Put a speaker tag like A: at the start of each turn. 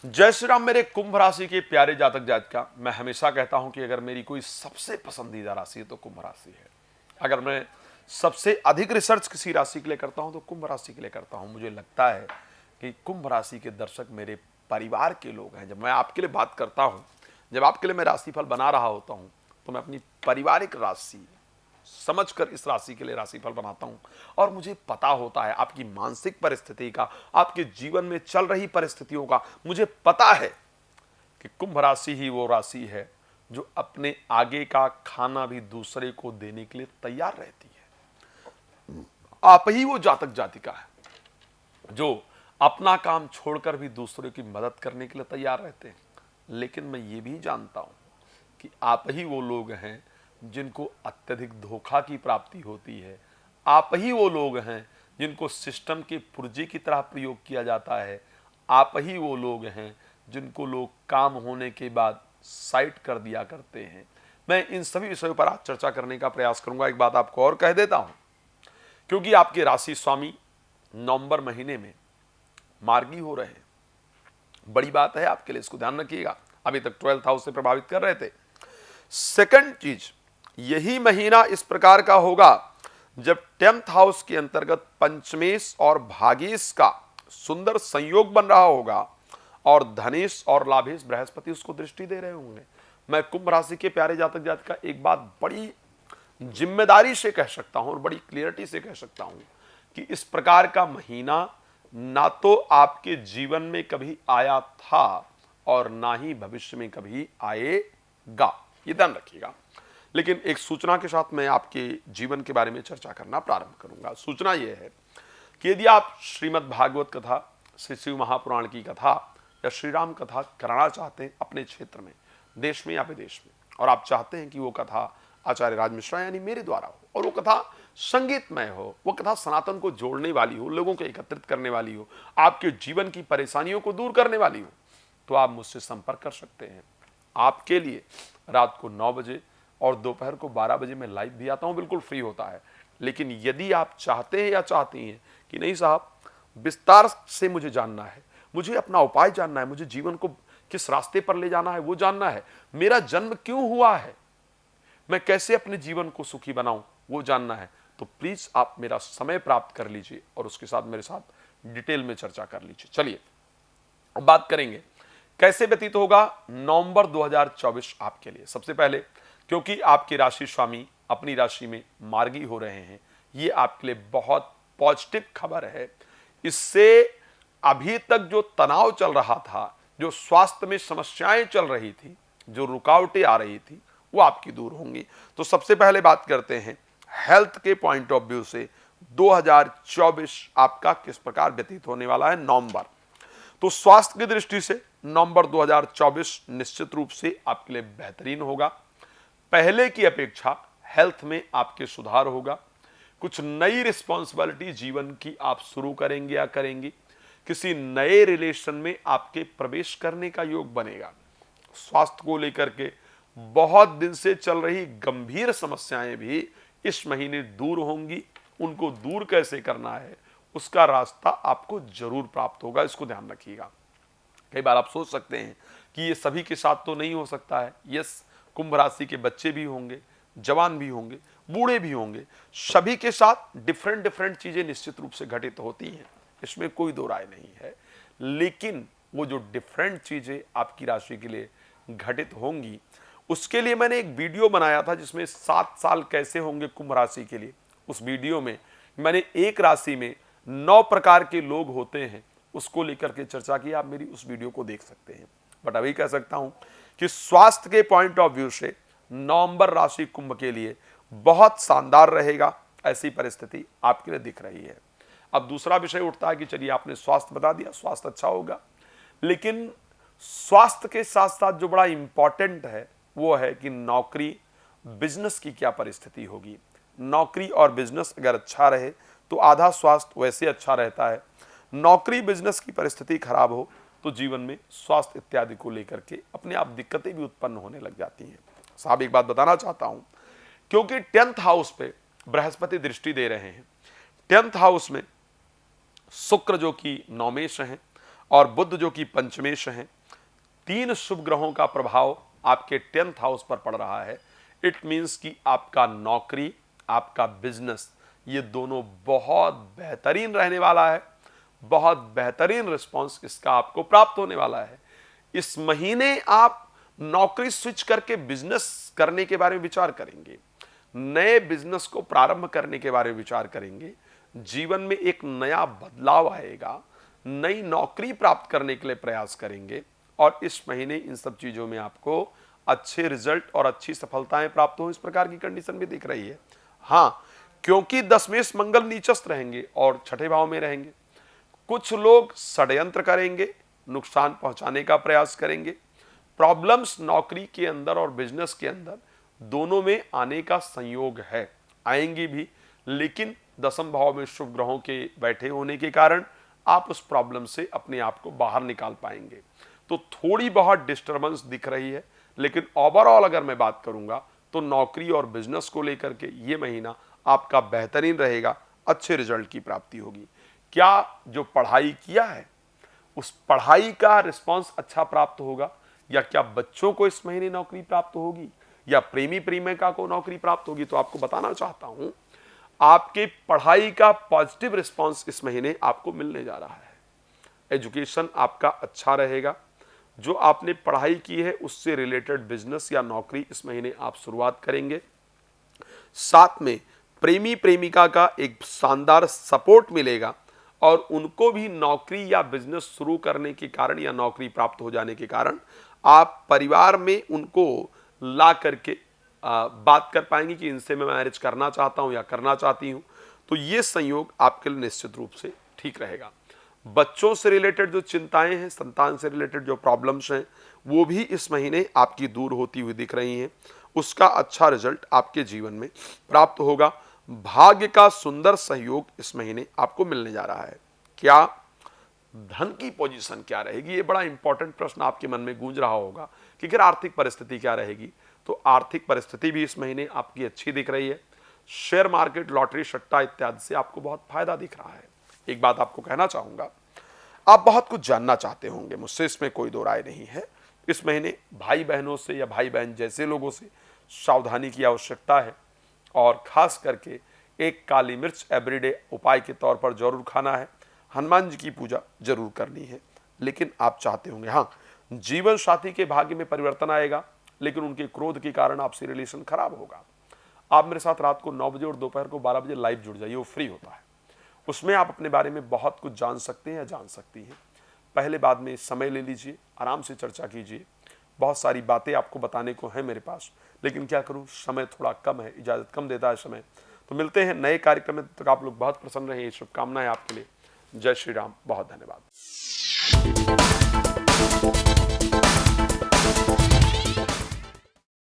A: जय श्री राम। मेरे कुंभ राशि के प्यारे जातक जातिका, मैं हमेशा कहता हूं कि अगर मेरी कोई सबसे पसंदीदा राशि है तो कुंभ राशि है। अगर मैं सबसे अधिक रिसर्च किसी राशि के लिए करता हूं तो कुंभ राशि के लिए करता हूं। मुझे लगता है कि कुंभ राशि के दर्शक मेरे परिवार के लोग हैं। जब मैं आपके लिए बात करता हूं, जब आपके लिए मैं राशिफल बना रहा होता हूं, तो मैं अपनी पारिवारिक राशि समझकर इस राशि के लिए राशिफल बनाता हूं। और मुझे पता होता है आपकी मानसिक परिस्थिति का, आपके जीवन में चल रही परिस्थितियों का। मुझे पता है कि कुंभ राशि ही वो राशि है जो अपने आगे का खाना भी दूसरे को देने के लिए तैयार रहती है। आप ही वो जातक जातिका है जो अपना काम छोड़कर भी दूसरे की मदद करने के लिए तैयार रहते हैं। लेकिन मैं ये भी जानता हूं कि आप ही वो लोग हैं जिनको अत्यधिक धोखा की प्राप्ति होती है। आप ही वो लोग हैं जिनको सिस्टम के पुर्जे की तरह प्रयोग किया जाता है। आप ही वो लोग हैं जिनको लोग काम होने के बाद साइट कर दिया करते हैं। मैं इन सभी विषयों पर आज चर्चा करने का प्रयास करूंगा। एक बात आपको और कह देता हूं, क्योंकि आपके राशि स्वामी नवंबर महीने में मार्गी हो रहे हैं। बड़ी बात है आपके लिए, इसको ध्यान रखिएगा। अभी तक 12th हाउस से प्रभावित कर रहे थे। सेकंड चीज, यही महीना इस प्रकार का होगा जब 10th हाउस के अंतर्गत पंचमेश और भागेश का सुंदर संयोग बन रहा होगा और धनेश और लाभेश बृहस्पति उसको दृष्टि दे रहे होंगे। मैं कुंभ राशि के प्यारे जातक जातिका एक बात बड़ी जिम्मेदारी से कह सकता हूं और बड़ी क्लियरिटी से कह सकता हूं कि इस प्रकार का महीना ना तो आपके जीवन में कभी आया था और ना ही भविष्य में कभी आएगा। ये ध्यान रखिएगा। लेकिन एक सूचना के साथ मैं आपके जीवन के बारे में चर्चा करना प्रारंभ करूंगा। सूचना यह है कि यदि आप श्रीमद् भागवत कथा, श्री शिव महापुराण की कथा या श्री राम कथा कराना चाहते हैं अपने क्षेत्र में, देश में या विदेश में, और आप चाहते हैं कि वो कथा आचार्य राज मिश्रा यानी मेरे द्वारा हो और वो कथा संगीतमय हो, वो कथा सनातन को जोड़ने वाली हो, लोगों को एकत्रित करने वाली हो, आपके जीवन की परेशानियों को दूर करने वाली हो, तो आप मुझसे संपर्क कर सकते हैं। आपके लिए रात को 9 बजे और दोपहर को 12 बजे मैं लाइव भी आता हूं, बिल्कुल फ्री होता है। लेकिन यदि आप चाहते हैं या चाहती हैं कि नहीं साहब, विस्तार से मुझे जानना है, मुझे अपना उपाय जानना है, मुझे जीवन को किस रास्ते पर ले जाना है वो जानना है, मेरा जन्म क्यों हुआ है, मैं कैसे अपने जीवन को सुखी बनाऊं वो जानना है, तो प्लीज आप मेरा समय प्राप्त कर लीजिए और उसके साथ मेरे साथ डिटेल में चर्चा कर लीजिए। चलिए अब बात करेंगे कैसे व्यतीत होगा नवंबर 2024 आपके लिए। सबसे पहले, क्योंकि आपके राशि स्वामी अपनी राशि में मार्गी हो रहे हैं, ये आपके लिए बहुत पॉजिटिव खबर है। इससे अभी तक जो तनाव चल रहा था, जो स्वास्थ्य में समस्याएं चल रही थी, जो रुकावटें आ रही थी, वो आपकी दूर होंगी। तो सबसे पहले बात करते हैं हेल्थ के पॉइंट ऑफ व्यू से 2024 आपका किस प्रकार व्यतीत होने वाला है नवंबर। तो स्वास्थ्य की दृष्टि से नवंबर 2024 निश्चित रूप से आपके लिए बेहतरीन होगा। पहले की अपेक्षा हेल्थ में आपके सुधार होगा। कुछ नई रिस्पॉन्सिबिलिटी जीवन की आप शुरू करेंगे या करेंगी। किसी नए रिलेशन में आपके प्रवेश करने का योग बनेगा। स्वास्थ्य को लेकर के बहुत दिन से चल रही गंभीर समस्याएं भी इस महीने दूर होंगी। उनको दूर कैसे करना है उसका रास्ता आपको जरूर प्राप्त होगा, इसको ध्यान रखिएगा। कई बार आप सोच सकते हैं कि ये सभी के साथ तो नहीं हो सकता है। यस, कुंभ राशि के बच्चे भी होंगे, जवान भी होंगे, बूढ़े भी होंगे, सभी के साथ डिफरेंट चीजें निश्चित रूप से घटित होती हैं, इसमें कोई दो राय नहीं है। लेकिन वो जो डिफरेंट चीजें आपकी राशि के लिए घटित होंगी, उसके लिए मैंने एक वीडियो बनाया था जिसमें 7 साल कैसे होंगे कुंभ राशि के लिए। उस वीडियो में मैंने एक राशि में 9 प्रकार के लोग होते हैं उसको लेकर के चर्चा की। आप मेरी उस वीडियो को देख सकते हैं। बट अभी कह सकता हूं कि स्वास्थ्य के पॉइंट ऑफ व्यू से नवंबर राशि कुंभ के लिए बहुत शानदार रहेगा, ऐसी परिस्थिति आपके लिए दिख रही है। अब दूसरा विषय उठता है कि चलिए आपने स्वास्थ्य बता दिया, स्वास्थ्य अच्छा होगा, लेकिन स्वास्थ्य के साथ साथ जो बड़ा इंपॉर्टेंट है वो है कि नौकरी बिजनेस की क्या परिस्थिति होगी। नौकरी और बिजनेस अगर अच्छा रहे तो आधा स्वास्थ्य वैसे अच्छा रहता है। नौकरी बिजनेस की परिस्थिति खराब हो तो जीवन में स्वास्थ्य इत्यादि को लेकर के अपने आप दिक्कतें भी उत्पन्न होने लग जाती हैं। साहब एक बात बताना चाहता हूं, क्योंकि 10th हाउस पे बृहस्पति दृष्टि दे रहे हैं, 10th हाउस में शुक्र जो कि नौमेश हैं और बुध जो कि पंचमेश हैं, 3 शुभ ग्रहों का प्रभाव आपके 10th हाउस पर पड़ रहा है। इट मीन्स कि आपका नौकरी, आपका बिजनेस, ये दोनों बहुत बेहतरीन रहने वाला है। बहुत बेहतरीन रिस्पॉन्स इसका आपको प्राप्त होने वाला है। इस महीने आप नौकरी स्विच करके बिजनेस करने के बारे में विचार करेंगे, नए बिजनेस को प्रारंभ करने के बारे में विचार करेंगे। जीवन में एक नया बदलाव आएगा, नई नौकरी प्राप्त करने के लिए प्रयास करेंगे और इस महीने इन सब चीजों में आपको अच्छे रिजल्ट और अच्छी सफलताएं प्राप्त हो, इस प्रकार की कंडीशन भी दिख रही है। हाँ, क्योंकि दशमेश मंगल नीचस्थ रहेंगे और छठे भाव में रहेंगे, कुछ लोग षड्यंत्र करेंगे, नुकसान पहुंचाने का प्रयास करेंगे। प्रॉब्लम्स नौकरी के अंदर और बिजनेस के अंदर दोनों में आने का संयोग है, आएंगी भी, लेकिन दसम भाव में शुभ ग्रहों के बैठे होने के कारण आप उस प्रॉब्लम से अपने आप को बाहर निकाल पाएंगे। तो थोड़ी बहुत डिस्टर्बेंस दिख रही है, लेकिन ओवरऑल अगर मैं बात करूंगा तो नौकरी और बिजनेस को लेकर के ये महीना आपका बेहतरीन रहेगा, अच्छे रिजल्ट की प्राप्ति होगी। क्या जो पढ़ाई किया है उस पढ़ाई का रिस्पांस अच्छा प्राप्त होगा, या क्या बच्चों को इस महीने नौकरी प्राप्त होगी, या प्रेमी प्रेमिका को नौकरी प्राप्त होगी, तो आपको बताना चाहता हूं आपके पढ़ाई का पॉजिटिव रिस्पांस इस महीने आपको मिलने जा रहा है। एजुकेशन आपका अच्छा रहेगा। जो आपने पढ़ाई की है उससे रिलेटेड बिजनेस या नौकरी इस महीने आप शुरुआत करेंगे। साथ में प्रेमी प्रेमिका का एक शानदार सपोर्ट मिलेगा और उनको भी नौकरी या बिजनेस शुरू करने के कारण या नौकरी प्राप्त हो जाने के कारण आप परिवार में उनको ला करके बात कर पाएंगे कि इनसे मैं मैरिज करना चाहता हूं या करना चाहती हूं। तो ये संयोग आपके लिए निश्चित रूप से ठीक रहेगा। बच्चों से रिलेटेड जो चिंताएं हैं, संतान से रिलेटेड जो प्रॉब्लम्स हैं, वो भी इस महीने आपकी दूर होती हुई दिख रही हैं। उसका अच्छा रिजल्ट आपके जीवन में प्राप्त होगा। भाग्य का सुंदर सहयोग इस महीने आपको मिलने जा रहा है। क्या धन की पोजीशन क्या रहेगी, ये बड़ा इंपॉर्टेंट प्रश्न आपके मन में गूंज रहा होगा कि फिर आर्थिक परिस्थिति क्या रहेगी। तो आर्थिक परिस्थिति भी इस महीने आपकी अच्छी दिख रही है। शेयर मार्केट, लॉटरी, सट्टा इत्यादि से आपको बहुत फायदा दिख रहा है। एक बात आपको कहना चाहूंगा, आप बहुत कुछ जानना चाहते होंगे मुझसे, इसमें कोई दो राय नहीं है। इस महीने भाई बहनों से या भाई बहन जैसे लोगों से सावधानी की आवश्यकता है और खास करके एक काली मिर्च एवरीडे उपाय के तौर पर जरूर खाना है। हनुमान जी की पूजा जरूर करनी है। लेकिन आप चाहते होंगे, हाँ, जीवन साथी के भाग्य में परिवर्तन आएगा, लेकिन उनके क्रोध के कारण आपसे रिलेशन खराब होगा। आप मेरे साथ रात को 9 बजे और दोपहर को 12 बजे लाइव जुड़ जाइए, वो फ्री होता है। उसमें आप अपने बारे में बहुत कुछ जान सकते हैं या जान सकती हैं। पहले बाद में समय ले लीजिए, आराम से चर्चा कीजिए। बहुत सारी बातें आपको बताने को है मेरे पास, लेकिन क्या करूं, समय थोड़ा कम है, इजाज़त कम देता है समय। तो मिलते हैं नए कार्यक्रम में, तब तक आप लोग बहुत प्रसन्न रहें। शुभकामनाएं आपके लिए। जय श्री राम। बहुत धन्यवाद।